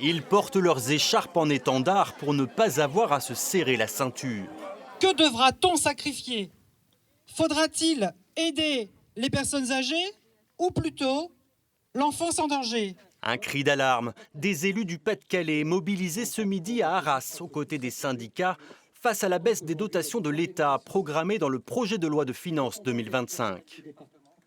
Ils portent leurs écharpes en étendard pour ne pas avoir à se serrer la ceinture. Que devra-t-on sacrifier? Faudra-t-il aider les personnes âgées ou plutôt l'enfance en danger? Un cri d'alarme. Des élus du Pas-de-Calais mobilisés ce midi à Arras aux côtés des syndicats face à la baisse des dotations de l'État programmée dans le projet de loi de finances 2025.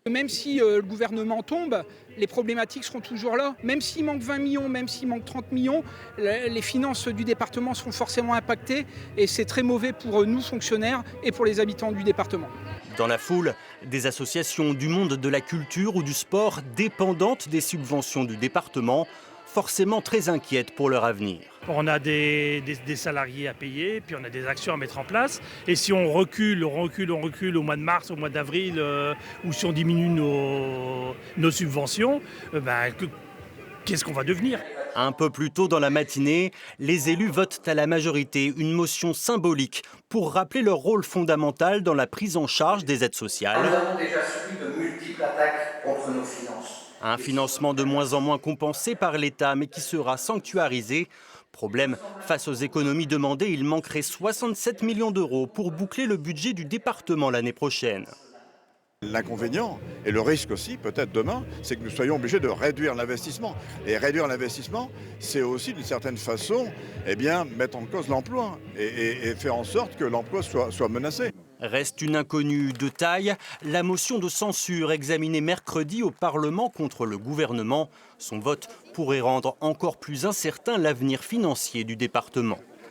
Même si le gouvernement tombe, les problématiques seront toujours là. Même s'il manque 20 millions, même s'il manque 30 millions, les finances du département seront forcément impactées et c'est très mauvais pour nous, fonctionnaires, et pour les habitants du département. Dans la foule, des associations du monde de la culture ou du sport dépendantes des subventions du département, forcément très inquiètes pour leur avenir. On a des salariés à payer, puis on a des actions à mettre en place. Et si on recule au mois de mars, au mois d'avril, ou si on diminue nos subventions, qu'est-ce qu'on va devenir ? Un peu plus tôt dans la matinée, les élus votent à la majorité une motion symbolique pour rappeler leur rôle fondamental dans la prise en charge des aides sociales. Nous avons déjà subi de multiples attaques contre nos finances. Un financement de moins en moins compensé par l'État, mais qui sera sanctuarisé. Problème, face aux économies demandées, il manquerait 67 millions d'euros pour boucler le budget du département l'année prochaine. L'inconvénient, et le risque aussi, peut-être demain, c'est que nous soyons obligés de réduire l'investissement. Et réduire l'investissement, c'est aussi d'une certaine façon mettre en cause l'emploi et faire en sorte que l'emploi soit menacé. Reste une inconnue de taille, la motion de censure examinée mercredi au Parlement contre le gouvernement. Son vote pourrait rendre encore plus incertain l'avenir financier du département.